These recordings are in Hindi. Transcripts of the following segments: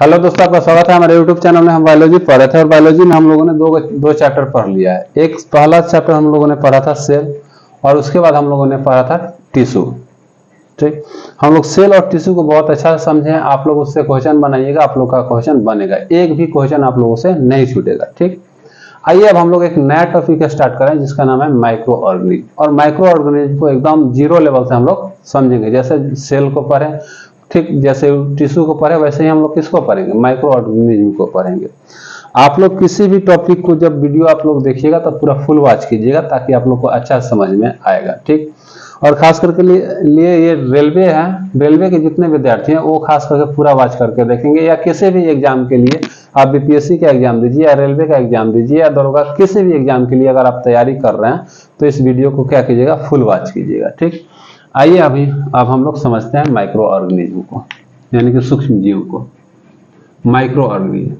हेलो दोस्तों, आपका स्वागत है हमारे YouTube चैनल में। हम बायोलॉजी पढ़ रहे थे और बायोलॉजी में हम लोगों ने दो चैप्टर पढ़ लिया है। एक पहला चैप्टर हम लोगों ने पढ़ा था सेल, और उसके बाद हम लोगों ने पढ़ा था टिश्यू। ठीक, हम लोग सेल और टिश्यू को बहुत अच्छा से समझे। आप लोग उससे क्वेश्चन बनाइएगा, आप लोग का क्वेश्चन बनेगा, एक भी क्वेश्चन आप लोगों से नहीं छूटेगा। ठीक, आइए अब हम लोग एक नया टॉपिक स्टार्ट करें जिसका नाम है माइक्रो ऑर्गेनिज्म। और माइक्रो ऑर्गेनिज्म को एकदम जीरो लेवल से हम लोग समझेंगे। जैसे सेल को पढ़े, ठीक, जैसे टिश्यू को पढ़े, वैसे ही हम लोग किसको पढ़ेंगे, माइक्रो ऑर्गेनिज्म को पढ़ेंगे। आप लोग किसी भी टॉपिक को जब वीडियो आप लोग देखिएगा तो पूरा फुल वॉच कीजिएगा ताकि आप लोग को अच्छा समझ में आएगा। ठीक, और खास करके लिए ये रेलवे है, रेलवे के जितने विद्यार्थी हैं वो खास करके पूरा वॉच करके देखेंगे। या किसी भी एग्जाम के लिए आप बीपीएससी का एग्जाम दीजिए या रेलवे का एग्जाम दीजिए या दरोगा, किसी भी एग्जाम के लिए अगर आप तैयारी कर रहे हैं तो इस वीडियो को क्या कीजिएगा, फुल वॉच कीजिएगा। ठीक, आइए अभी अब हम लोग समझते हैं माइक्रो ऑर्गेनिज्म को, यानी कि सूक्ष्म जीव को। माइक्रो ऑर्गेनिज्म,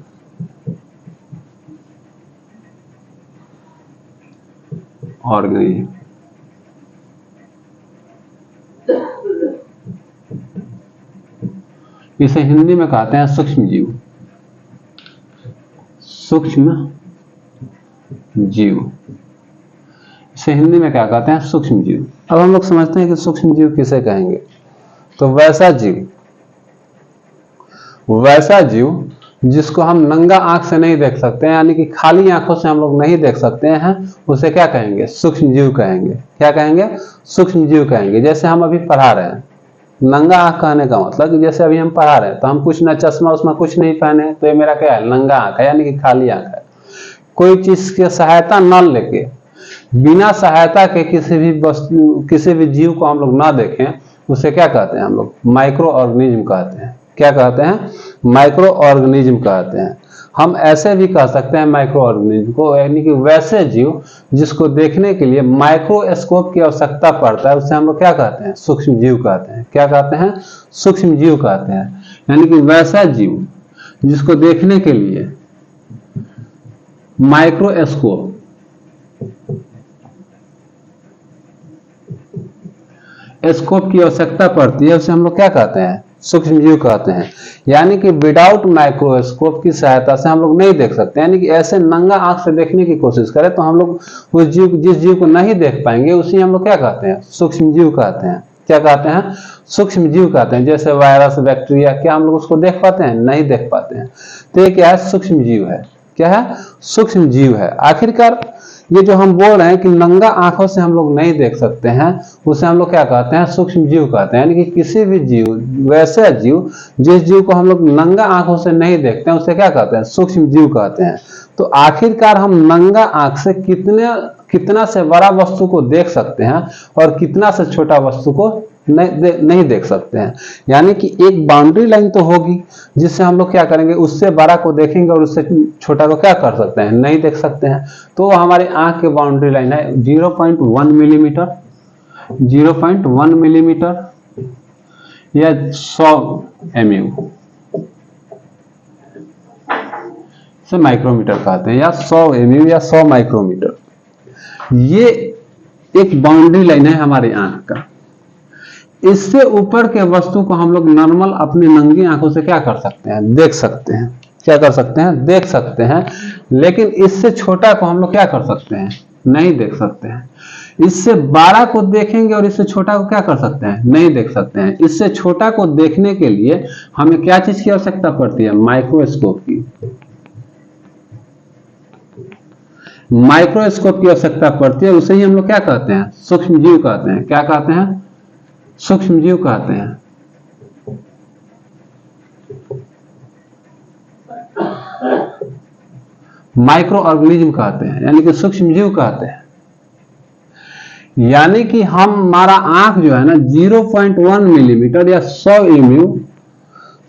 इसे हिंदी में कहते हैं सूक्ष्म जीव। सूक्ष्म जीव, इसे हिंदी में क्या कहते हैं, सूक्ष्म जीव। अब हम लोग समझते हैं कि सूक्ष्म जीव किसे कहेंगे। तो वैसा जीव जिसको हम नंगा आंख से नहीं देख सकते हैं, यानी कि खाली आंखों से हम लोग नहीं देख सकते हैं, उसे क्या कहेंगे, सूक्ष्म जीव कहेंगे। क्या कहेंगे, सूक्ष्म जीव कहेंगे। जैसे हम अभी पढ़ा रहे हैं, नंगा आंख कहने का मतलब कि जैसे अभी हम पढ़ा रहे हैं तो हम कुछ ना चश्मा उसमें कुछ नहीं पहने, तो ये मेरा क्या है, नंगा आंख है, यानी कि खाली आंख है। कोई चीज की सहायता न लेके, बिना सहायता के किसी भी जीव को हम लोग ना देखें, उसे क्या कहते हैं हम लोग, माइक्रो ऑर्गेनिज्म कहते हैं। क्या कहते हैं, माइक्रो ऑर्गेनिज्म कहते हैं। हम ऐसे भी कह सकते हैं माइक्रो ऑर्गेनिज्म को, यानी कि वैसे जीव जिसको देखने के लिए माइक्रोस्कोप की आवश्यकता पड़ता है, उसे हम लोग क्या कहते हैं, सूक्ष्म जीव कहते हैं। क्या कहते हैं, सूक्ष्म जीव कहते हैं। यानी कि वैसा जीव जिसको देखने के लिए माइक्रोस्कोप की आवश्यकता पड़ती है, उसे हम लोग क्या कहते हैं, सूक्ष्म जीव कहते हैं। यानी कि विदाउट माइक्रोस्कोप की सहायता से हम लोग नहीं देख सकते, यानी कि ऐसे नंगा आंख से देखने की कोशिश करें तो हम लोग उस जीव, जिस जीव को नहीं देख पाएंगे, उसी हम लोग क्या कहते हैं, सूक्ष्म जीव कहते हैं। क्या कहते हैं, सूक्ष्म जीव कहते हैं। जैसे वायरस, बैक्टीरिया, क्या हम लोग उसको देख पाते हैं, नहीं देख पाते हैं। तो ये क्या है, सूक्ष्म जीव है। क्या है, सूक्ष्म जीव है। आखिरकार ये जो हम बोल रहे हैं कि नंगा आंखों से हम लोग नहीं देख सकते हैं, उसे हम लोग क्या कहते हैं, सूक्ष्म जीव कहते हैं। यानी कि किसी भी जीव, वैसा जीव जिस जीव को हम लोग नंगा आंखों से नहीं देखते हैं, उसे क्या कहते हैं, सूक्ष्म जीव कहते हैं। तो आखिरकार हम नंगा आंख से कितना से बड़ा वस्तु को देख सकते हैं और कितना से छोटा वस्तु को नहीं देख सकते हैं। यानी कि एक बाउंड्री लाइन तो होगी जिससे हम लोग क्या करेंगे, उससे बड़ा को देखेंगे और उससे छोटा को क्या कर सकते हैं, नहीं देख सकते हैं। तो हमारे आंख की बाउंड्री लाइन है 0.1 मिलीमीटर, 0.1 मिलीमीटर या 100 mm से माइक्रोमीटर कहते हैं, या 100 mm या 100 माइक्रोमीटर। ये एक बाउंड्री लाइन है हमारे आंख का। इससे ऊपर के वस्तु को हम लोग नॉर्मल अपनी नंगी आंखों से क्या कर सकते हैं, देख सकते हैं। क्या कर सकते हैं, देख सकते हैं। लेकिन इससे छोटा को हम लोग क्या कर सकते हैं, नहीं देख सकते हैं। इससे बड़ा को देखेंगे और इससे छोटा को क्या कर सकते हैं, नहीं देख सकते हैं। इससे छोटा को देखने के लिए हमें क्या चीज की आवश्यकता पड़ती है, माइक्रोस्कोप की। माइक्रोस्कोप की आवश्यकता पड़ती है, उसे ही हम लोग क्या कहते हैं, सूक्ष्म जीव कहते हैं। क्या कहते हैं, सूक्ष्म जीव कहते हैं। माइक्रो ऑर्गेनिज्म कहते हैं, यानी कि सूक्ष्म जीव कहते हैं। यानी कि हमारा आंख जो है ना 0.1 मिलीमीटर या 100 mm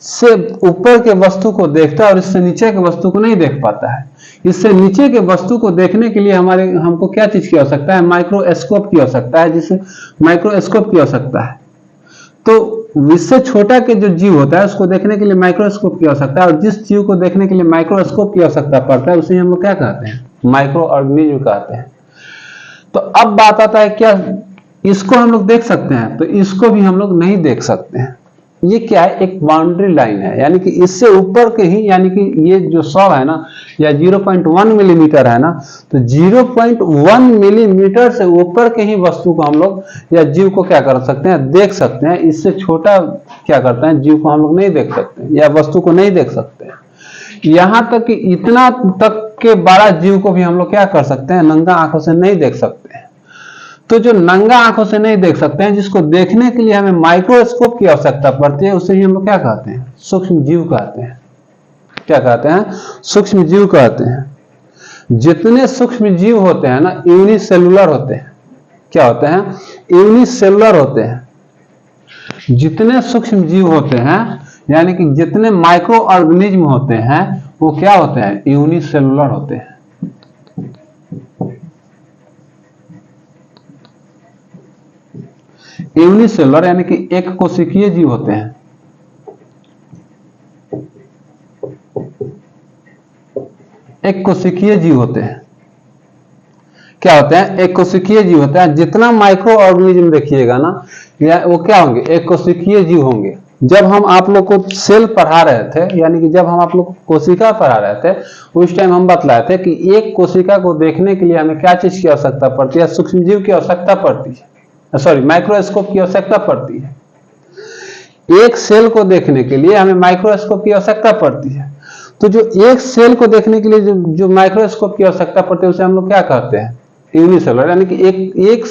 से ऊपर के वस्तु को देखता है और इससे नीचे के वस्तु को नहीं देख पाता है। इससे नीचे के वस्तु को देखने के लिए हमको क्या चीज की आवश्यकता है, माइक्रोस्कोप की आवश्यकता है, जिसे माइक्रोस्कोप की आवश्यकता है। तो इससे छोटा के जो जीव होता है उसको देखने के लिए माइक्रोस्कोप की आवश्यकता है, और जिस जीव को देखने के लिए माइक्रोस्कोप की आवश्यकता पड़ता है उसे हम लोग क्या कहते हैं, माइक्रो ऑर्गेनिज्म कहते हैं। तो अब बात आता है, क्या इसको हम लोग देख सकते हैं, तो इसको भी हम लोग नहीं देख सकते हैं। ये क्या है, एक बाउंड्री लाइन है, यानी कि इससे ऊपर के ही, यानी कि ये जो 100 है ना या 0.1 मिलीमीटर है ना, तो 0.1 मिलीमीटर से ऊपर के ही वस्तु को हम लोग या जीव को क्या कर सकते हैं, देख सकते हैं। इससे छोटा क्या करते हैं, जीव को हम लोग नहीं देख सकते या वस्तु को नहीं देख सकते। यहां तक कि इतना तक के बड़ा जीव को भी हम लोग क्या कर सकते हैं, नंगा आंखों से नहीं देख सकते हैं। तो जो नंगा आंखों से नहीं देख सकते हैं, जिसको देखने के लिए हमें माइक्रोस्कोप की आवश्यकता पड़ती है, उसे ही हम लोग क्या कहते हैं, सूक्ष्म जीव कहते हैं। क्या कहते हैं, सूक्ष्म जीव कहते हैं। जितने सूक्ष्म जीव होते हैं ना, यूनिसेलुलर होते हैं। क्या होते हैं, यूनिसेलुलर होते हैं। जितने सूक्ष्म जीव होते हैं, यानी कि जितने माइक्रो ऑर्गेनिज्म होते हैं, वो क्या होते हैं, यूनिसेलुलर होते हैं। यूनिसेलुलर यानी कि एक कोशिकीय जीव होते हैं। एक कोशिकीय जीव होते हैं। क्या होते हैं, एक कोशिकीय जीव होते हैं। जितना माइक्रो ऑर्गेनिज्म देखिएगा ना, या वो क्या होंगे, एक कोशिकीय जीव होंगे। जब हम आप लोग को सेल पढ़ा रहे थे, यानी कि जब हम आप लोग को कोशिका पढ़ा रहे थे, उस टाइम हम बतलाए थे कि एक कोशिका को देखने के लिए हमें क्या चीज की आवश्यकता पड़ती है, सूक्ष्म जीव की आवश्यकता पड़ती है, सॉरी माइक्रोस्कोप की आवश्यकता पड़ती है। एक सेल को देखने के लिए हमें माइक्रोस्कोप की आवश्यकता पड़ती है। तो जो एक सेल को देखने के लिए जो माइक्रोस्कोप की आवश्यकता पड़ती है, उसे हम लोग क्या कहते हैं, यूनिसेलुलर। यानी कि एक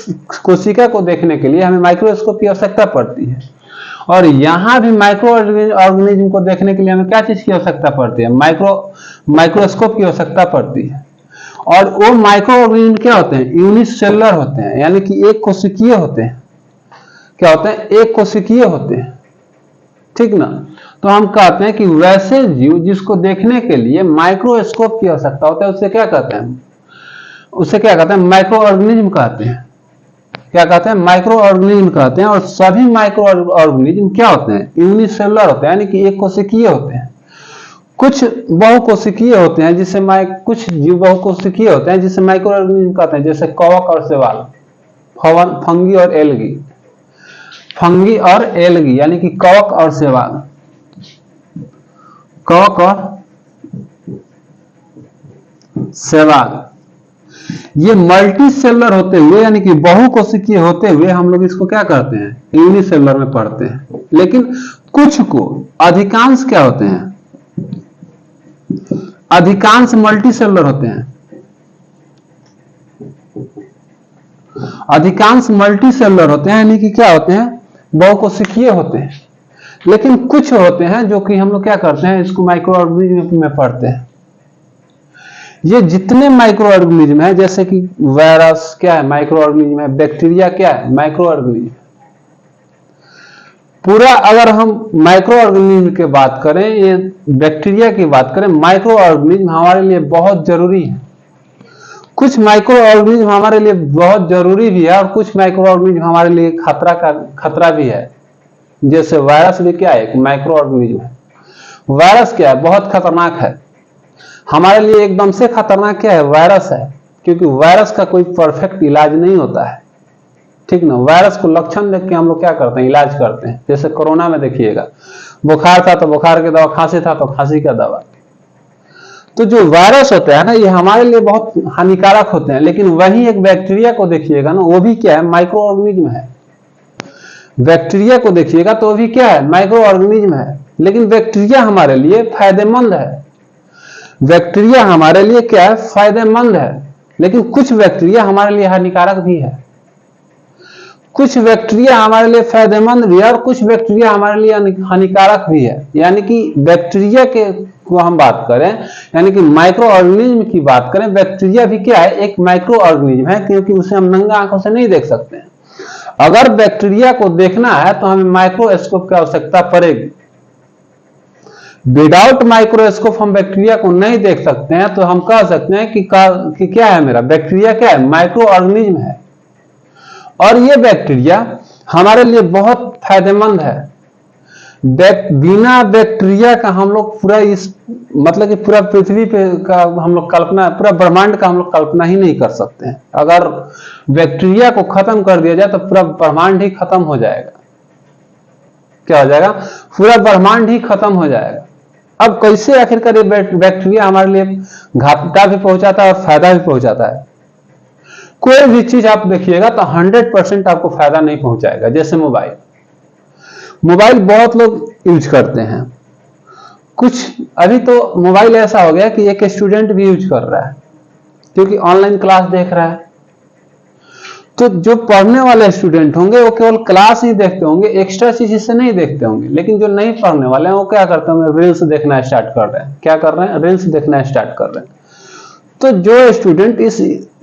कोशिका को देखने के लिए हमें माइक्रोस्कोप की आवश्यकता पड़ती है। और यहां भी माइक्रो ऑर्गेनिज्म को देखने के लिए हमें क्या चीज की आवश्यकता पड़ती है, माइक्रोस्कोप की आवश्यकता पड़ती है। और वो माइक्रो ऑर्गेनिज्म क्या होते हैं, यूनिसेलुलर होते हैं, यानी कि एक कोशिकीय होते हैं। क्या होते हैं, एक कोशिकीय होते हैं, ठीक ना। तो हम कहते हैं कि वैसे जीव जिसको देखने के लिए माइक्रोस्कोप की आवश्यकता होता है, उसे क्या कहते हैं, उसे क्या कहते हैं, माइक्रो ऑर्गेनिज्म कहते हैं। क्या कहते हैं, माइक्रो ऑर्गेनिज्म कहते हैं। और सभी माइक्रो ऑर्गेनिज्म क्या होते हैं, यूनिसेलुलर होते हैं, यानी कि एक कोशिकीय होते हैं। कुछ बहुकोशिकीय होते हैं, जिसे कुछ जीव बहुकोशिकीय होते हैं, जिसे माइक्रो ऑर्गेनिज्म कहते हैं, जैसे कवक और शैवाल, फंगी और एल्गी। फंगी और एल्गी यानी कि कवक और शैवाल, कवक और शैवाल, ये मल्टी सेलुलर होते हुए, यानी कि बहुकोशिकीय होते हुए हम लोग इसको क्या करते हैं, यूनिसेलुलर में पढ़ते हैं। लेकिन कुछ को, अधिकांश क्या होते हैं, अधिकांश मल्टी सेलुलर होते हैं। अधिकांश मल्टी सेलुलर होते हैं, यानी कि क्या होते हैं, बहुकोशिकीय होते हैं। लेकिन कुछ होते हैं जो कि हम लोग क्या करते हैं, इसको माइक्रो ऑर्गेनिज्म में पढ़ते हैं। ये जितने माइक्रो ऑर्गेनिज्म है, जैसे कि वायरस क्या है, माइक्रो ऑर्गेनिज्म है। बैक्टीरिया क्या है, माइक्रो ऑर्गेनिज्म। पूरा अगर हम माइक्रो ऑर्गेनिज्म की बात करें, ये बैक्टीरिया की बात करें, माइक्रो ऑर्गेनिज्म हमारे लिए बहुत जरूरी है। कुछ माइक्रो ऑर्गेनिज्म हमारे लिए बहुत जरूरी भी है, और कुछ माइक्रो ऑर्गेनिज्म हमारे लिए खतरा भी है। जैसे वायरस भी क्या है, एक माइक्रो ऑर्गेनिज्म है। वायरस क्या है, बहुत खतरनाक है हमारे लिए। एकदम से खतरनाक क्या है, वायरस है। क्योंकि वायरस का कोई परफेक्ट इलाज नहीं होता है, ठीक ना। वायरस को लक्षण देख के हम लोग क्या करते हैं, इलाज करते हैं। जैसे कोरोना में देखिएगा, बुखार था तो बुखार की दवा, खांसी था तो खांसी का दवा। तो जो वायरस होता है ना, ये हमारे लिए बहुत हानिकारक होते हैं। लेकिन वही एक बैक्टीरिया को देखिएगा ना, वो भी क्या है, माइक्रो ऑर्गेनिज्म है। बैक्टीरिया को देखिएगा तो वो भी क्या है, माइक्रो ऑर्गेनिज्म है। लेकिन बैक्टीरिया हमारे लिए फायदेमंद है। बैक्टीरिया हमारे लिए क्या है, फायदेमंद है। लेकिन कुछ बैक्टीरिया हमारे लिए हानिकारक भी है। कुछ बैक्टीरिया हमारे लिए फायदेमंद भी है, और कुछ बैक्टीरिया हमारे लिए हानिकारक भी है। यानी कि बैक्टीरिया के को हम बात करें, यानी कि माइक्रो ऑर्गेनिज्म की बात करें, बैक्टीरिया भी क्या है, एक माइक्रो ऑर्गेनिज्म है। क्योंकि उसे हम नंगा आंखों से नहीं देख सकते हैं। अगर बैक्टीरिया को देखना है तो हमें माइक्रोस्कोप की आवश्यकता पड़ेगी। विदाउट माइक्रोस्कोप हम बैक्टीरिया को नहीं देख सकते हैं। तो हम कह सकते हैं कि क्या है, मेरा बैक्टीरिया क्या है, माइक्रो ऑर्गेनिज्म है। और ये बैक्टीरिया हमारे लिए बहुत फायदेमंद है। बिना बैक्टीरिया का हम लोग पूरा मतलब कि पूरा पृथ्वी पे का हम लोग कल्पना, पूरा ब्रह्मांड का हम लोग कल्पना ही नहीं कर सकते हैं। अगर बैक्टीरिया को खत्म कर दिया जाए तो पूरा ब्रह्मांड ही खत्म हो जाएगा। क्या हो जाएगा, पूरा ब्रह्मांड ही खत्म हो जाएगा। अब कैसे आखिरकार ये बैक्टीरिया हमारे लिए घाटा भी पहुंचाता है और फायदा भी पहुंचाता है। कोई भी चीज आप देखिएगा तो 100% आपको फायदा नहीं पहुंचाएगा। जैसे मोबाइल बहुत लोग यूज करते हैं, कुछ अभी तो मोबाइल ऐसा हो गया कि एक स्टूडेंट भी यूज कर रहा है क्योंकि ऑनलाइन क्लास देख रहा है। तो जो पढ़ने वाले स्टूडेंट होंगे वो केवल क्लास ही देखते होंगे, एक्स्ट्रा चीज इससे नहीं देखते होंगे। लेकिन जो नहीं पढ़ने वाले हैं वो क्या करते होंगे, रील्स देखना स्टार्ट कर रहे हैं। क्या कर रहे हैं, रील्स देखना स्टार्ट कर रहे हैं। तो जो स्टूडेंट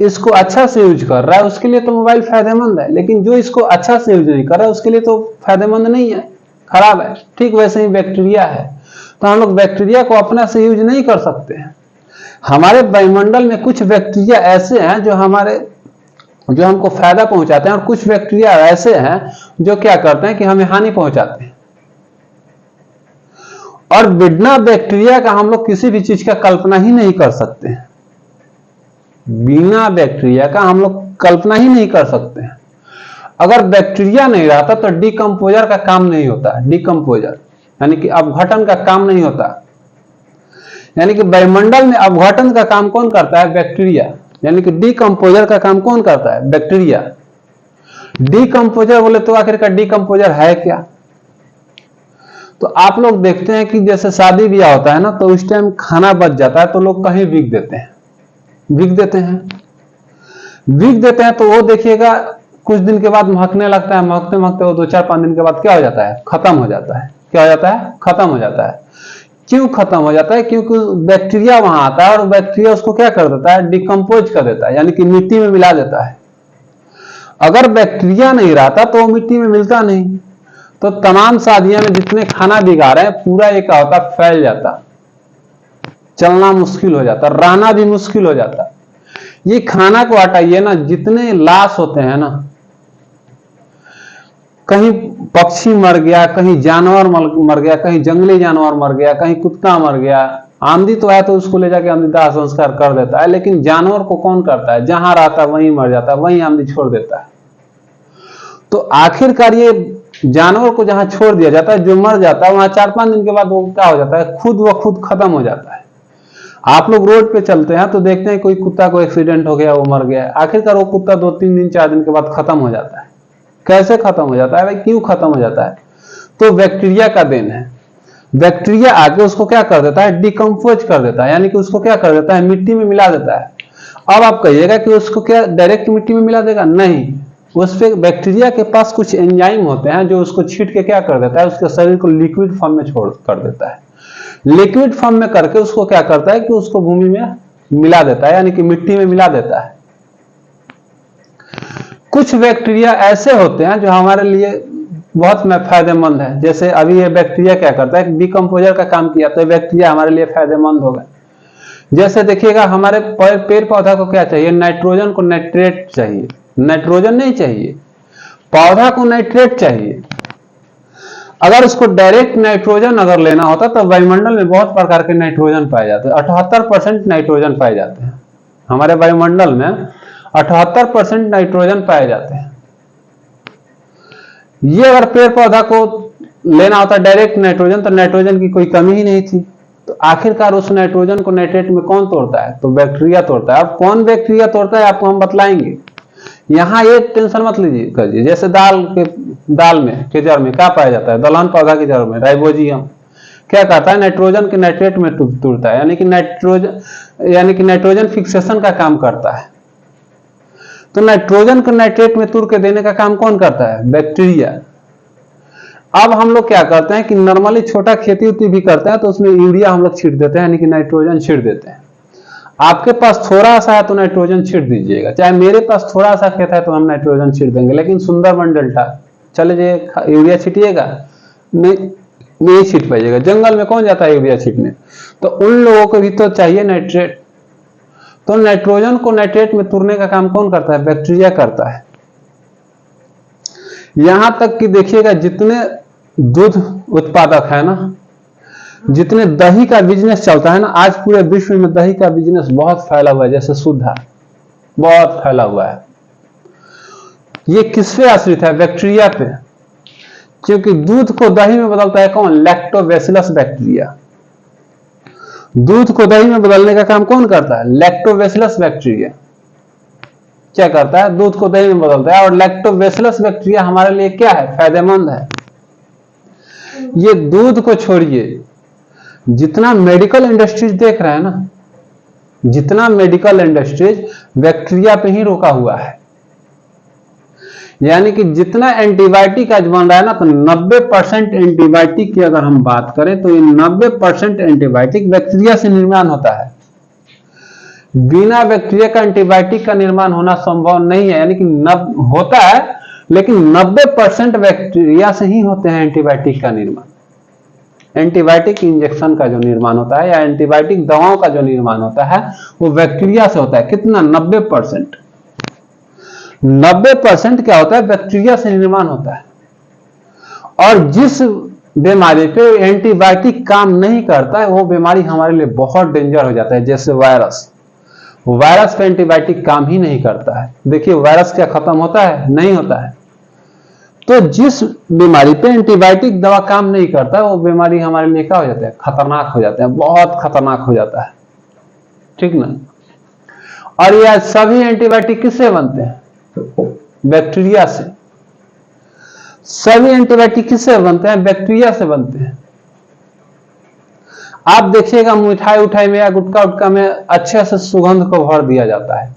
इसको अच्छा से यूज कर रहा है उसके लिए तो मोबाइल फायदेमंद है, लेकिन जो इसको अच्छा से यूज नहीं कर रहा है उसके लिए तो फायदेमंद नहीं है, खराब है। ठीक वैसे ही बैक्टीरिया है, तो हम लोग बैक्टीरिया को अपना से यूज नहीं कर सकते हैं। हमारे वायुमंडल में कुछ बैक्टीरिया ऐसे हैं जो हमको फायदा पहुंचाते हैं, और कुछ बैक्टीरिया ऐसे हैं जो क्या करते हैं कि हमें हानि पहुंचाते हैं। और बिना बैक्टीरिया का हम लोग किसी भी चीज का कल्पना ही नहीं कर सकते हैं। बिना बैक्टीरिया का हम लोग कल्पना ही नहीं कर सकते हैं। अगर बैक्टीरिया नहीं रहता तो डिकम्पोजर का काम नहीं होता। डिकम्पोजर यानी कि अपघटन का काम नहीं होता। यानी कि वायुमंडल में अपघटन का काम कौन करता है, बैक्टीरिया। यानी कि डिकम्पोजर का काम कौन करता है, बैक्टीरिया। डिकम्पोजर बोले तो आखिरकार डिकम्पोजर है क्या। तो आप लोग देखते हैं कि जैसे शादी ब्याह होता है ना, तो उस टाइम खाना बच जाता है तो लोग कहीं बिक देते हैं तो वो देखिएगा कुछ दिन के बाद महकने लगता है। महकते महकते वो 2-4-5 दिन के बाद क्या हो जाता है, खत्म हो जाता है। क्या हो जाता है, खत्म हो जाता है। क्यों खत्म हो जाता है, क्योंकि बैक्टीरिया वहां आता है और बैक्टीरिया उसको क्या कर देता है, डिकम्पोज कर देता है, यानी कि मिट्टी में मिला देता है। अगर बैक्टीरिया नहीं रहता तो वो मिट्टी में मिलता नहीं, तो तमाम शादियों में जितने खाना बिगा रहे हैं पूरा एक होता, फैल जाता, चलना मुश्किल हो जाता, रहना भी मुश्किल हो जाता। ये खाना को हटाइए ना, जितने लाश होते हैं ना, कहीं पक्षी मर गया, कहीं जानवर मर गया, कहीं जंगली जानवर मर गया, कहीं कुत्ता मर गया। आंधी तो है तो उसको ले जाके आंधी दाह संस्कार कर देता है, लेकिन जानवर को कौन करता है, जहां रहता है वहीं मर जाता है, वहीं आंधी छोड़ देता है। तो आखिरकार ये जानवर को जहां छोड़ दिया जाता है, जो मर जाता है वहां 4-5 दिन के बाद वो क्या हो जाता है, खुद खत्म हो जाता है। आप लोग रोड पे चलते हैं तो देखते हैं कोई कुत्ता को एक्सीडेंट हो गया, वो मर गया। आखिरकार वो कुत्ता 2-3 दिन 4 दिन के बाद खत्म हो जाता है। कैसे खत्म हो जाता है भाई, क्यों खत्म हो जाता है, तो बैक्टीरिया का देन है। बैक्टीरिया आके उसको क्या कर देता है, डिकम्पोज कर देता है, यानी कि उसको क्या कर देता है, मिट्टी में मिला देता है। अब आप कहिएगा कि उसको क्या डायरेक्ट मिट्टी में मिला देगा, नहीं। उस पे बैक्टीरिया के पास कुछ एंजाइम होते हैं जो उसको छीट के क्या कर देता है, उसके शरीर को लिक्विड फॉर्म में छोड़ कर देता है। लिक्विड फॉर्म में करके उसको क्या करता है कि उसको भूमि में मिला देता है, यानी कि मिट्टी में मिला देता है। कुछ बैक्टीरिया ऐसे होते हैं जो हमारे लिए बहुत फायदेमंद है। जैसे अभी ये बैक्टीरिया क्या करता है, डिकम्पोजर का काम किया, तो बैक्टीरिया हमारे लिए फायदेमंद होगा। जैसे देखिएगा हमारे पेड़ पौधा को क्या चाहिए, नाइट्रोजन को नाइट्रेट चाहिए। नाइट्रोजन नहीं चाहिए, पौधा को नाइट्रेट चाहिए। अगर उसको डायरेक्ट नाइट्रोजन अगर लेना होता तो वायुमंडल में बहुत प्रकार के नाइट्रोजन पाए जाते हैं। 78% नाइट्रोजन पाए जाते हैं हमारे वायुमंडल में, 78% नाइट्रोजन पाए जाते हैं। ये अगर पेड़ पौधा को लेना होता डायरेक्ट नाइट्रोजन तो नाइट्रोजन की कोई कमी ही नहीं थी। तो आखिरकार उस नाइट्रोजन को नाइट्रेट में कौन तोड़ता है, तो बैक्टीरिया तोड़ता है। अब कौन बैक्टीरिया तोड़ता है आपको हम बतलाएंगे। यहाँ ये टेंशन मत लीजिए करिए। जैसे दाल में के जड़ में क्या पाया जाता है, दलहन पौधा के जड़ में राइबोजियम क्या करता है, नाइट्रोजन के नाइट्रेट में तोड़ता है, यानी कि नाइट्रोजन फिक्सेशन का काम करता है। तो नाइट्रोजन को नाइट्रेट में तोड़ के देने का काम कौन करता है, बैक्टीरिया। अब हम लोग क्या करते हैं कि नॉर्मली छोटा खेती उती भी करते हैं तो उसमें यूरिया हम लोग छीट देते हैं, यानी कि नाइट्रोजन छीट देते हैं। आपके पास थोड़ा सा है तो नाइट्रोजन छीट दीजिएगा, चाहे मेरे पास थोड़ा सा खेत है तो हम नाइट्रोजन छीट देंगे। लेकिन सुंदरबन डेल्टा चले जाइए, यूरिया छीटिएगा नहीं छीट पाइएगा। जंगल में कौन जाता है यूरिया छीटने, तो उन लोगों को भी तो चाहिए नाइट्रेट। तो नाइट्रोजन को नाइट्रेट में तोड़ने का काम कौन करता है, बैक्टीरिया करता है। यहां तक कि देखिएगा जितने दूध उत्पादक है ना, जितने दही का बिजनेस चलता है ना, आज पूरे विश्व में दही का बिजनेस बहुत फैला हुआ है। जैसे सुधा बहुत फैला हुआ है, ये किस पे आश्रित है, बैक्टीरिया पे। क्योंकि दूध को दही में बदलता है कौन? Lactobacillus bacteria. दूध को दही में बदलने का काम कौन करता है? लैक्टोबैसिलस बैक्टीरिया क्या करता है? दूध को दही में बदलता है। और लैक्टोबैसिलस बैक्टीरिया हमारे लिए क्या है? फायदेमंद है। ये दूध को छोड़िए, जितना मेडिकल इंडस्ट्रीज देख रहे हैं ना, जितना मेडिकल इंडस्ट्रीज बैक्टीरिया पे ही रोका हुआ है। यानी कि जितना एंटीबायोटिक आज बन रहा है ना, तो 90% एंटीबायोटिक की अगर हम बात करें तो ये 90% एंटीबायोटिक बैक्टीरिया से निर्माण होता है। बिना बैक्टीरिया का एंटीबायोटिक का निर्माण होना संभव नहीं है। यानी कि होता है, लेकिन 90% बैक्टीरिया से ही होते हैं एंटीबायोटिक का निर्माण। एंटीबायोटिक इंजेक्शन का जो निर्माण होता है या एंटीबायोटिक दवाओं का जो निर्माण होता है वो बैक्टीरिया से होता है। कितना? 90%। 90% क्या होता है? बैक्टीरिया से निर्माण होता है। और जिस बीमारी पे एंटीबायोटिक काम नहीं करता है वो बीमारी हमारे लिए बहुत डेंजर हो जाता है। जैसे वायरस, वायरस पे एंटीबायोटिक काम ही नहीं करता है। देखिए वायरस क्या खत्म होता है? नहीं होता है। तो जिस बीमारी पे एंटीबायोटिक दवा काम नहीं करता है वो बीमारी हमारे लिए क्या हो जाता है? खतरनाक हो जाता है, बहुत खतरनाक हो जाता है। ठीक ना? और ये सभी एंटीबायोटिक किससे बनते हैं? बैक्टीरिया से। सभी एंटीबायोटिक किससे बनते हैं? बैक्टीरिया से बनते हैं। आप देखिएगा मिठाई उठाई में या गुटखा उटका में अच्छे से सुगंध को भर दिया जाता है।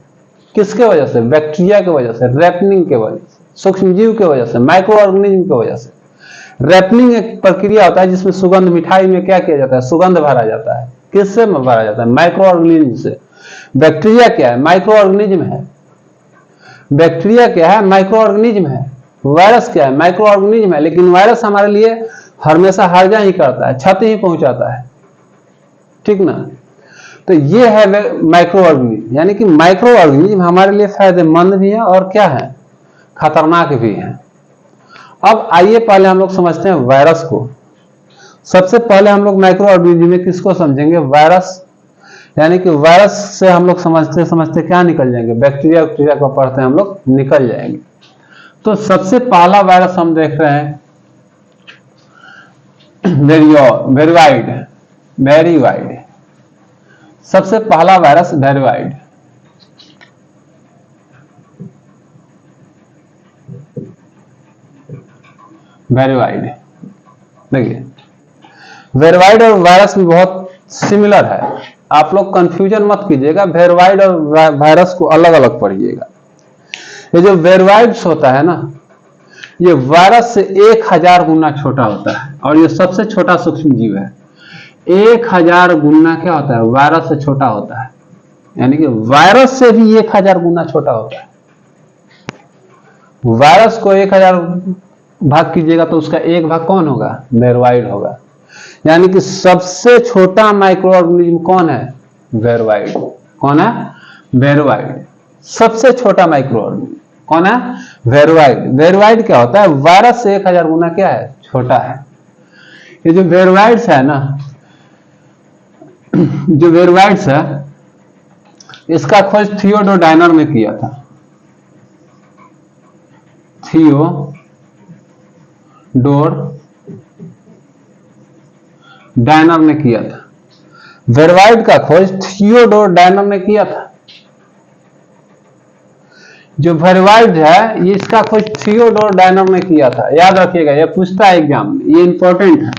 किसके वजह से? बैक्टीरिया की वजह से, रैपनिंग के वजह से, सूक्ष्मजीव की वजह से, माइक्रो ऑर्गेनिज्म की वजह से। रैपनिंग एक प्रक्रिया होता है जिसमें सुगंध, मिठाई में क्या किया जाता है? सुगंध भरा जाता है। किससे भरा जाता है? माइक्रो ऑर्गेनिज्म से। बैक्टीरिया क्या है? माइक्रो ऑर्गेनिज्म है। बैक्टीरिया क्या है? माइक्रो ऑर्गेनिज्म है। वायरस क्या है? माइक्रो ऑर्गेनिज्म है। लेकिन वायरस हमारे लिए हमेशा हर्जा ही करता है, क्षति ही पहुंचाता है। ठीक ना? तो ये है माइक्रो ऑर्गेनिज्म। यानी कि माइक्रो ऑर्गेनिज्म हमारे लिए फायदेमंद भी है और क्या है? खतरनाक भी है। अब आइए पहले हम लोग समझते हैं वायरस को। सबसे पहले हम लोग माइक्रो ऑर्गेनिज्म में किसको समझेंगे? वायरस। यानी कि वायरस से हम लोग समझते समझते क्या निकल जाएंगे? बैक्टीरिया बैक्टीरिया को पढ़ते हैं हम लोग निकल जाएंगे। तो सबसे पहला वायरस हम देख रहे हैं वेरीवाइड। सबसे पहला वायरस वेरीवाइड। देखिए वेरीवाइड और वायरस भी बहुत सिमिलर है। आप लोग कंफ्यूजन मत कीजिएगा, वेरीवाइड और वायरस को अलग अलग पढ़िएगा। ये जो वेरीवाइड्स होता है ना, ये वायरस से 1000 गुना छोटा होता है और ये सबसे छोटा सूक्ष्म जीव है। 1000 गुना क्या होता है? वायरस से छोटा होता है। यानी कि वायरस से भी 1000 गुना छोटा होता है। वायरस को 1000 भाग कीजिएगा तो उसका एक भाग कौन होगा? वेरीवाइड होगा। यानी कि सबसे छोटा माइक्रो ऑर्गेनिज्म कौन है? वेरीवाइड। कौन है? वेरीवाइड। सबसे छोटा माइक्रो ऑर्गेनिज्म कौन है? वेरीवाइड। वेरीवाइड क्या होता है? वायरस से 1000 गुना क्या है? छोटा है। ये जो वेरीवाइड्स है ना, जो वेरीवाइड्स है इसका खोज थियोडोर डायनर ने किया था। थियोडोर डायनर ने किया था। वेरीवाइड का खोज थियोडोर डायनर ने किया था। जो वेरीवाइड है ये इसका खोज थियोडोर डायनर ने किया था। याद रखिएगा, ये पूछता है एग्जाम में, ये इंपॉर्टेंट है।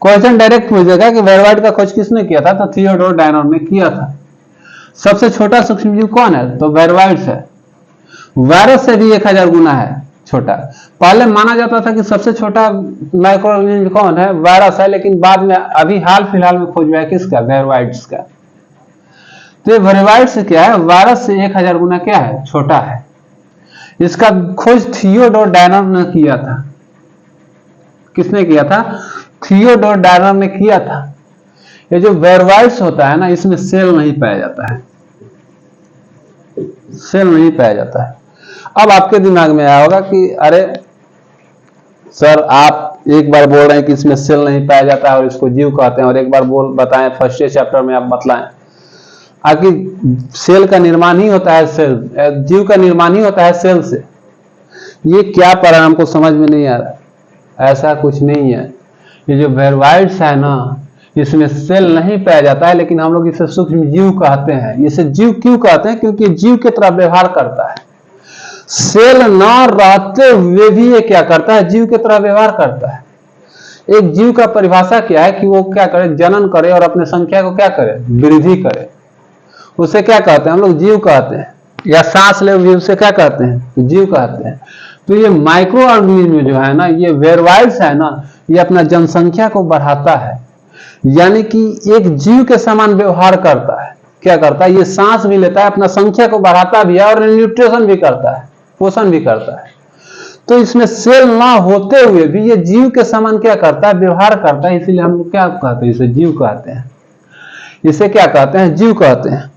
क्वेश्चन डायरेक्ट पूछेगा कि वेरीवाइड का खोज किसने किया था? तो थियोडोर डायनर ने किया था। सबसे छोटा सूक्ष्मजीव कौन है? तो वेरीवाइड्स है। वायरस से भी 1000 गुना है छोटा। पहले माना जाता था कि सबसे छोटा माइक्रो ऑर्गेनिज्म कौन है? वायरस है, लेकिन बाद में अभी हाल फिलहाल में खोज हुआ है किसका? वेरीवाइड्स का। तो ये वेरीवाइड्स क्या है? वायरस से 1000 गुना क्या है? छोटा है। इसका खोज थियोडोर डायनर ने किया था। किसने किया था? थियोडोर डायनर ने किया था। ये जो वेरीवाइड्स होता है ना, इसमें सेल नहीं पाया जाता है। सेल नहीं पाया जाता है। अब आपके दिमाग में आया होगा कि अरे सर आप एक बार बोल रहे हैं कि इसमें सेल नहीं पाया जाता है और इसको जीव कहते हैं, और एक बार बताएं फर्स्ट चैप्टर में आप बतलाएं। आखिर सेल का निर्माण ही होता है जीव का निर्माण ही होता है सेल से। ये क्या पढ़ा हमको समझ में नहीं आ रहा। ऐसा कुछ नहीं है। ये जो वेरोवाइट्स है ना, इसमें सेल नहीं पाया जाता है, लेकिन हम लोग इसे सूक्ष्म जीव कहते हैं। इसे जीव क्यों कहते हैं? क्योंकि जीव की तरह व्यवहार करता है। सेल ना रहते हुए भी ये क्या करता है? जीव की तरह व्यवहार करता है। एक जीव का परिभाषा क्या है कि वो क्या करे? जनन करे और अपने संख्या को क्या करे? वृद्धि करे। उसे क्या कहते हैं? हम लोग जीव कहते हैं। या सांस ले भी उसे क्या कहते हैं? जीव कहते हैं। तो ये माइक्रो ऑर्गेनिज्म जो है ना, ये वेरोवाइट्स है ना, ये अपना जनसंख्या को बढ़ाता है, यानी कि एक जीव के समान व्यवहार करता है। क्या करता है? ये सांस भी लेता है, अपना संख्या को बढ़ाता भी है और न्यूट्रिशन भी करता है, पोषण भी करता है। तो इसमें सेल ना होते हुए भी ये जीव के समान क्या करता है? व्यवहार करता है। इसीलिए हम लोग क्या कहते हैं? इसे जीव कहते हैं। इसे क्या कहते हैं? जीव कहते हैं।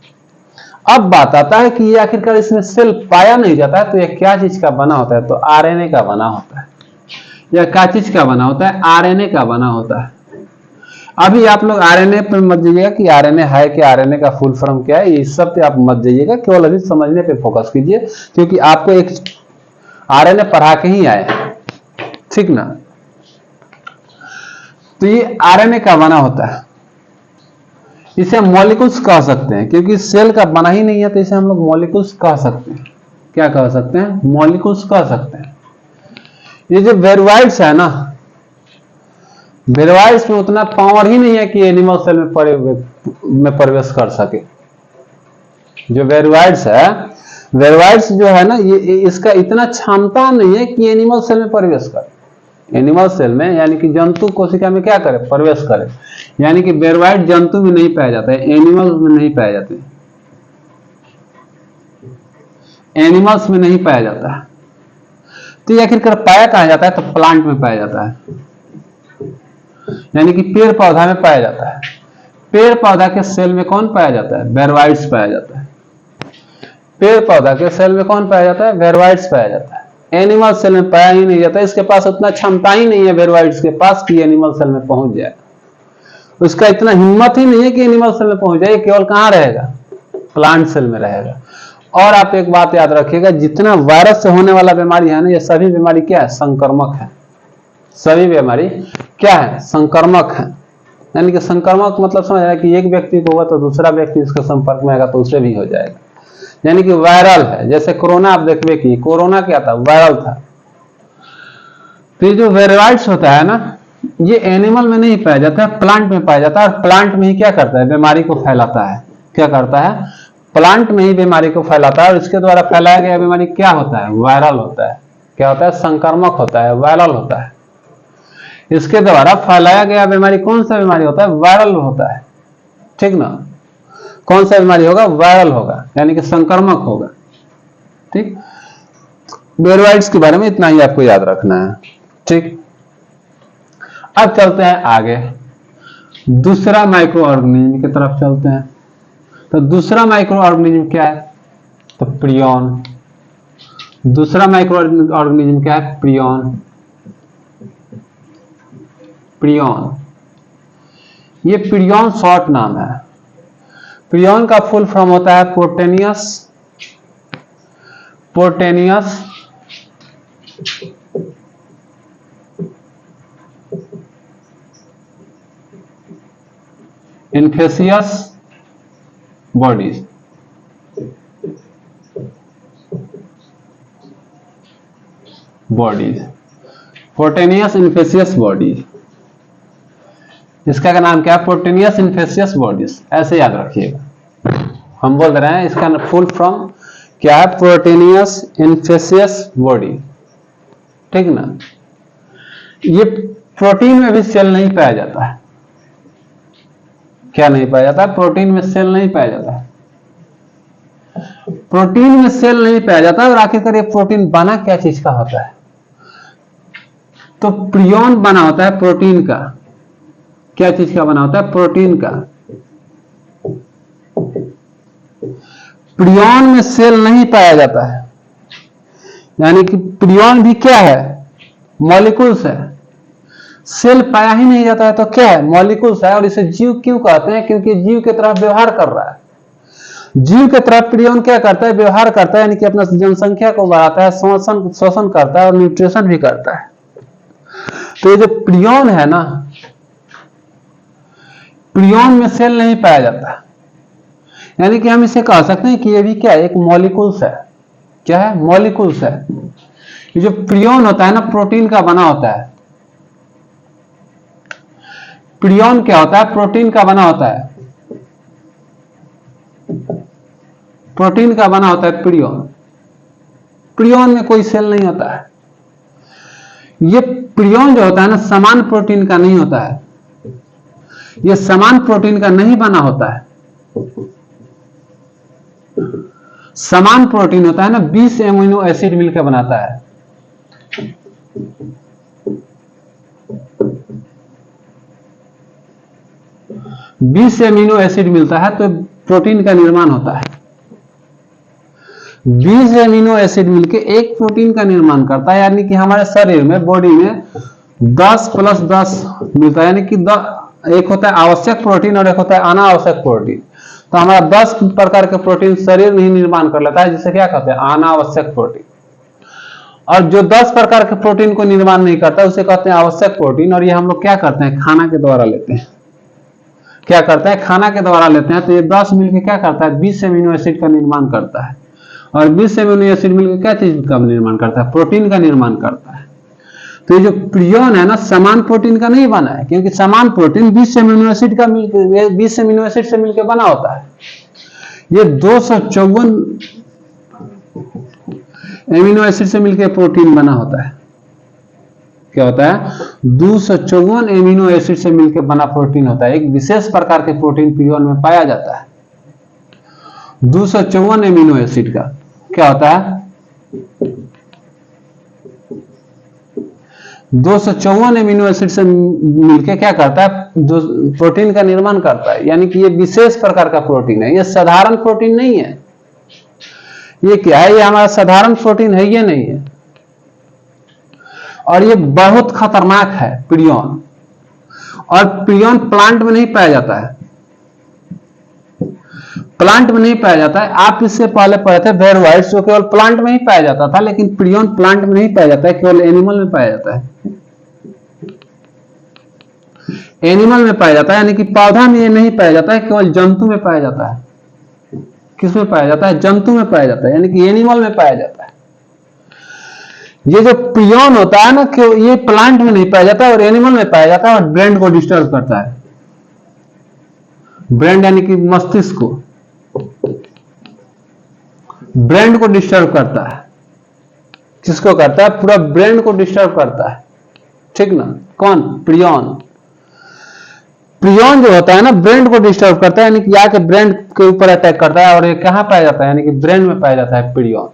अब बात आता है कि ये आखिरकार इसमें सेल पाया नहीं जाता है, तो ये क्या चीज का बना होता है? तो आरएनए का बना होता है। यह क्या चीज का बना होता है? आरएनए का बना होता है। अभी आप लोग आरएनए पर मत जाइएगा कि आरएनए है कि आरएनए का फुल फॉर्म क्या है, इस सब पे आप मत जाइएगा, केवल अभी समझने पे फोकस कीजिए, क्योंकि आपको एक आरएनए पढ़ा के ही आए हैं, ठीक ना। तो ये आरएनए का बना होता है। इसे मॉलिक्यूल्स कह सकते हैं, क्योंकि सेल का बना ही नहीं है, तो इसे हम लोग मॉलिक्यूल्स कह सकते हैं। क्या कह सकते हैं? मॉलिक्यूल्स कह सकते हैं। ये जो वेरोवाइट्स है ना, वेरोवाइट्स में उतना पावर ही नहीं है कि एनिमल सेल में प्रवेश कर सके। जो वेरोवाइट्स है, वेरोवाइट्स जो है ना, ये इसका इतना क्षमता नहीं है कि एनिमल सेल में प्रवेश करे। एनिमल सेल में यानी कि जंतु कोशिका में क्या करे? प्रवेश करे। यानी कि वेरोवाइट जंतु में नहीं पाया जाता है, एनिमल्स में नहीं पाया जाते, एनिमल्स में नहीं पाया जाता है। तो ये आखिरकार पाया कहां जाता है? तो प्लांट में पाया जाता है, यानी कि पेड़ पौधा में पाया जाता है। पेड़ पौधा के सेल में कौन पाया जाता है? वेरोवाइट्स पाया जाता है। पेड़ पौधा के सेल में कौन पाया जाता है? वेरोवाइट्स पाया जाता है। एनिमल सेल में पाया ही नहीं जाता। इसके पास उतना क्षमता ही नहीं है वेरोवाइट्स के पास कि एनिमल सेल में पहुंच जाए। उसका इतना हिम्मत ही नहीं है कि एनिमल सेल में पहुंच जाए। केवल कहां रहेगा? प्लांट सेल में रहेगा। और आप एक बात याद रखिएगा, जितना वायरस से होने वाला बीमारी है ना, ये सभी बीमारी क्या है? संक्रमक है। सभी बीमारी क्या है? संक्रमक है। यानी कि संक्रमक मतलब समझ रहे हैं कि एक व्यक्ति को हुआ तो दूसरा व्यक्ति इसके संपर्क में आएगा तो उसे भी हो जाएगा। यानी कि वायरल है। जैसे कोरोना आप देखिए कि कोरोना क्या था? वायरल था। तो ये जो वेरोवाइट्स होता है ना, ये एनिमल में नहीं पाया जाता है, प्लांट में पाया जाता है। और प्लांट में ही क्या करता है? बीमारी को फैलाता है। क्या करता है? प्लांट में ही बीमारी को फैलाता है। और इसके द्वारा फैलाया गया बीमारी क्या होता है? वायरल होता है। क्या होता है? संक्रमक होता है, वायरल होता है। इसके द्वारा फैलाया गया बीमारी कौन सा बीमारी होता है? वायरल होता है, ठीक ना। कौन सा बीमारी होगा? वायरल होगा, यानी कि संक्रमक होगा, ठीक। वेरोवाइट्स के बारे में इतना ही आपको याद रखना है, ठीक। अब चलते हैं आगे, दूसरा माइक्रो ऑर्गेनिज्म की तरफ चलते हैं। तो दूसरा माइक्रो ऑर्गेनिज्म क्या है? तो प्रियॉन। दूसरा माइक्रो ऑर्गेनिज्म क्या है? प्रियॉन। प्रियॉन, ये प्रियॉन शॉर्ट नाम है। प्रियॉन का फुल फॉर्म होता है प्रोटेनियस, प्रोटेनियस इन्फेसियस बॉडीज। प्रोटेनियस इन्फेसियस बॉडीज, इसका नाम क्या है? प्रोटेनियस इन्फेसियस बॉडीज। ऐसे याद रखिएगा, हम बोल रहे हैं इसका फुल फॉर्म क्या है? प्रोटेनियस इन्फेसियस बॉडी, ठीक ना। ये प्रोटीन में भी सेल नहीं पाया जाता है। क्या नहीं पाया जाता? प्रोटीन में सेल नहीं पाया जाता। प्रोटीन में सेल नहीं पाया जाता। और आखिरकार ये प्रोटीन बना क्या चीज का होता है? तो प्रियॉन बना होता है प्रोटीन का। क्या चीज का बना होता है? प्रोटीन का। प्रियॉन में सेल नहीं पाया जाता है, यानी कि प्रियॉन भी क्या है? मॉलिक्यूल्स है। सेल पाया ही नहीं जाता है तो क्या है? मॉलिक्यूल्स है। और इसे जीव क्यों कहते हैं? क्योंकि जीव की तरह व्यवहार कर रहा है। जीव की तरह प्रियॉन क्या करता है? व्यवहार करता है, यानी कि अपना जनसंख्या को बढ़ाता है, शोषण करता है और न्यूट्रिशन भी करता है। तो ये जो प्रियन है ना, प्रियन में सेल नहीं पाया जाता, यानी कि हम इसे कह सकते हैं कि ये भी क्या है, एक मॉलिक्यूल्स है। क्या है? मॉलिक्यूल्स है। ये जो प्रियन होता है ना, प्रोटीन का बना होता है। प्रियन क्या होता है? प्रोटीन का बना होता है। प्रोटीन का बना होता है प्रियन। प्रियन में कोई सेल नहीं होता है। ये प्रियन जो होता है ना, समान प्रोटीन का नहीं होता है। ये समान प्रोटीन का नहीं बना होता है। समान प्रोटीन होता है ना, 20 एमिनो एसिड मिलकर बनाता है। बीस एमिनो एसिड मिलता है तो प्रोटीन का निर्माण होता है। 20 एमिनो एसिड मिलके एक प्रोटीन का निर्माण करता है, यानी कि हमारे शरीर में, बॉडी में 10 + 10 मिलता है, यानी कि एक होता है आवश्यक प्रोटीन और एक होता है अनावश्यक प्रोटीन। तो हमारा 10 प्रकार के प्रोटीन शरीर नहीं निर्माण कर लेता है, जिसे क्या कहते हैं? अनावश्यक प्रोटीन। और जो 10 प्रकार के प्रोटीन को निर्माण नहीं करता उसे कहते हैं आवश्यक प्रोटीन। और ये हम लोग क्या करते हैं? खाना के द्वारा लेते हैं। क्या करते हैं? खाना के द्वारा लेते हैं। तो ये 10 मिलकर क्या करता है? 20 एमिनो एसिड का निर्माण करता है। और 20 एमिनो एसिड मिलकर क्या चीज का निर्माण करता है? प्रोटीन का निर्माण करता है। तो ये जो प्रियन है ना, समान प्रोटीन का नहीं बना है, क्योंकि समान प्रोटीन 20 एमिनो एसिड का मिलकर 20 एमिनो एसिड से मिलकर बना होता है। ये 254 एमिनो एसिड से मिलकर प्रोटीन बना होता है। क्या होता है? 254 एमिनो एसिड से मिलकर बना प्रोटीन होता है। एक विशेष प्रकार के प्रोटीन प्रियन में पाया जाता है। 254 एमिनो एसिड का क्या होता है? 254 एमिनो एसिड से मिलकर क्या करता है? प्रोटीन का निर्माण करता है, यानी कि ये विशेष प्रकार का प्रोटीन है। ये साधारण प्रोटीन नहीं है। ये क्या है? ये हमारा साधारण प्रोटीन है, ये नहीं है। और ये बहुत खतरनाक है प्रियन। और प्रियन प्लांट में नहीं पाया जाता है। प्लांट में नहीं पाया जाता है। आप इससे पहले पढ़े थे वेरोवाइट्स, जो केवल प्लांट में ही पाया जाता था, लेकिन प्रियन प्लांट में नहीं पाया जाता है, केवल एनिमल में पाया जाता है। एनिमल में पाया जाता है, यानी कि पौधा में ये नहीं पाया जाता है, केवल जंतु में पाया जाता है। किस में पाया जाता है? जंतु में पाया जाता है, यानी कि एनिमल में पाया जाता है। ये जो प्रियन होता है ना, कि ये प्लांट में नहीं पाया जाता और एनिमल में पाया जाता है, और ब्रेन को डिस्टर्ब करता है। ब्रेन यानी कि मस्तिष्क को, ब्रेन को डिस्टर्ब करता है। किसको करता है? पूरा ब्रेन को डिस्टर्ब करता है। ठीक ना? कौन? प्रियन। प्रियन जो होता है ना, ब्रेन को डिस्टर्ब करता है, यानी कि आके ब्रेन के ऊपर अटैक करता है। और ये कहां पाया जाता है? यानी कि ब्रेन में पाया जाता है प्रियन।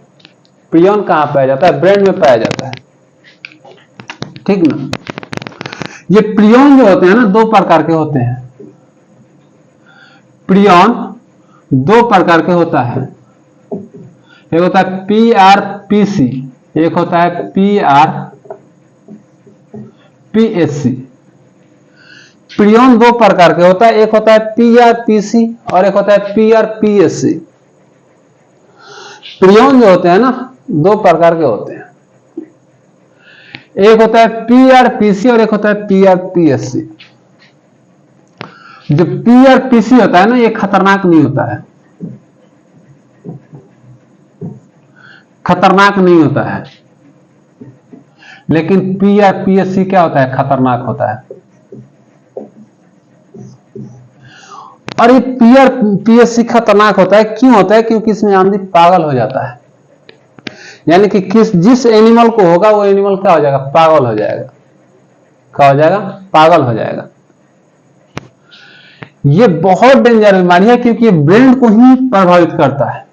प्रियन कहां पाया जाता है? ब्रेन में पाया जाता है। ठीक ना? ये प्रियन जो होते हैं ना, 2 प्रकार के होते हैं। प्रियन 2 प्रकार के होता है। एक होता है PRPC, एक होता है PRPSC। प्रियन 2 प्रकार के होता है। एक होता है PRPC और एक होता है PRPSC। प्रियन जो होते हैं ना, 2 प्रकार के होते हैं। एक होता है PRPC और एक होता है PRPSC। जो PRPC होता है ना, ये खतरनाक नहीं होता है। खतरनाक नहीं होता है। लेकिन PRPSC क्या होता है? खतरनाक होता है। और ये PRPSC खतरनाक होता है। क्यों होता है? क्योंकि इसमें आदमी पागल हो जाता है। यानी कि जिस एनिमल को होगा वो एनिमल क्या हो जाएगा? पागल हो जाएगा। क्या हो जाएगा? पागल हो जाएगा। ये बहुत डेंजर बीमारी है, क्योंकि ये ब्रेन को ही प्रभावित करता है।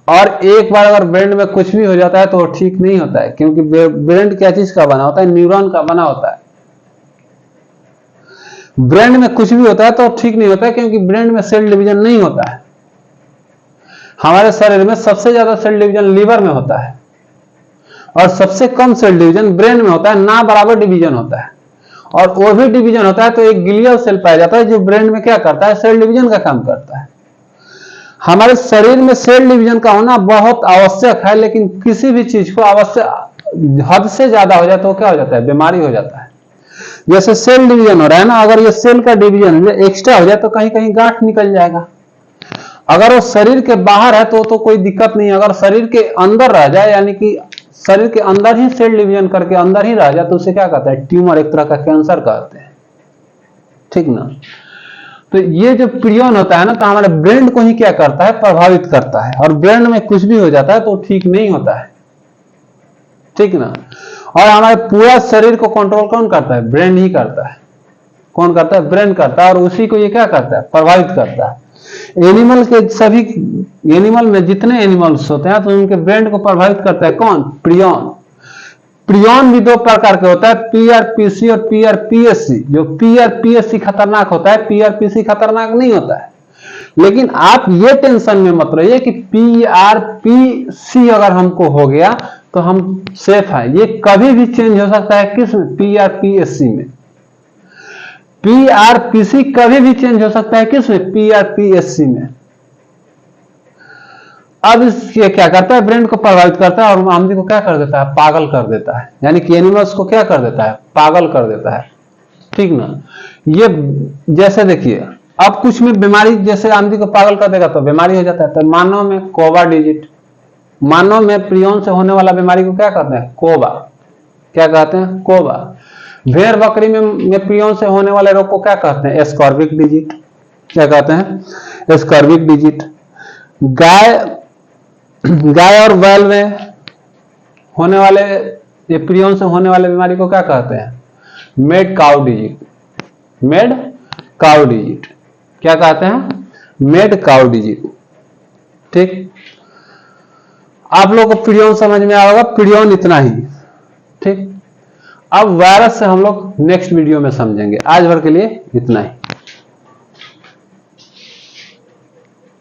और एक बार अगर ब्रेन में कुछ भी हो जाता है तो वो ठीक नहीं होता है, क्योंकि ब्रेन क्या चीज का बना होता है? न्यूरॉन का बना होता है। ब्रेन में कुछ भी होता है तो ठीक नहीं होता है, क्योंकि ब्रेन में सेल डिवीजन नहीं होता है। हमारे शरीर में सबसे ज्यादा सेल डिवीजन लीवर में होता है, और सबसे कम सेल डिवीजन ब्रेन में होता है। ना बराबर डिवीजन होता है। और वो भी डिवीजन होता है तो एक ग्लियल सेल पाया जाता है, जो ब्रेन में क्या करता है? सेल डिवीजन का काम करता है। हमारे शरीर में सेल डिवीजन का होना बहुत आवश्यक है, लेकिन किसी भी चीज को हद से ज्यादा हो जाए तो क्या हो जाता है, बीमारी हो जाता है। जैसे सेल डिवीजन हो रहा है ना, अगर ये सेल का डिवीजन एक्स्ट्रा हो जाए तो कहीं कहीं गांठ निकल जाएगा। अगर वो शरीर के बाहर है तो कोई दिक्कत नहीं है, अगर शरीर के अंदर रह जाए, यानी कि शरीर के अंदर ही सेल डिवीजन करके अंदर ही रह जाए, तो उसे क्या कहते हैं, ट्यूमर, एक तरह का कैंसर कहते हैं, ठीक ना। तो ये जो प्रियन होता है ना, तो हमारे ब्रेन को ही क्या करता है, प्रभावित करता है, और ब्रेन में कुछ भी हो जाता है तो ठीक नहीं होता है, ठीक ना। और हमारे पूरा शरीर को कंट्रोल कौन करता है, ब्रेन ही करता है। कौन करता है, ब्रेन करता है, और उसी को ये क्या करता है, प्रभावित करता है। एनिमल के सभी, एनिमल में जितने एनिमल्स होते हैं तो उनके ब्रेन को प्रभावित करता है कौन, प्रियन। प्रियन भी दो प्रकार के होता है, पीआरपीसी और पीआरपीएससी। जो पीआरपीएससी खतरनाक होता है, पीआरपीसी खतरनाक नहीं होता है। लेकिन आप ये टेंशन में मत रहिए कि पीआरपीसी अगर हमको हो गया तो हम सेफ हैं। ये कभी भी चेंज हो सकता है, किसमें, पीआरपीएससी में। पीआरपीसी कभी भी चेंज हो सकता है, किसमें, पीआरपीएससी में। अब ये क्या करता है, ब्रेन को प्रभावित करता है और आदमी को क्या कर देता है, पागल कर देता है। यानी कि एनिमल्स को क्या कर देता है, पागल कर देता है, ठीक ना। ये जैसे देखिए, अब कुछ में बीमारी जैसे आदमी को पागल कर देगा तो बीमारी हो जाता है। तो मानव में कोबा डिजीट, मानव में प्रियन से होने वाला बीमारी को क्या कहते हैं, कोबा। क्या कहते हैं, कोबा। भेड़ बकरी में प्रियन से होने वाले रोग को क्या कहते हैं, एस्कॉर्बिक डिजीट। क्या कहते हैं, एस्कॉर्बिक डिजीट। गाय और बैल में होने वाले, ये प्रियन से होने वाले बीमारी को क्या कहते हैं, made cow digit. Made cow digit. क्या कहते हैं, मेड काउ डिजीट, ठीक। आप लोगों को प्रियन समझ में आएगा, प्रियन इतना ही, ठीक। अब वायरस से हम लोग नेक्स्ट वीडियो में समझेंगे। आज भर के लिए इतना ही।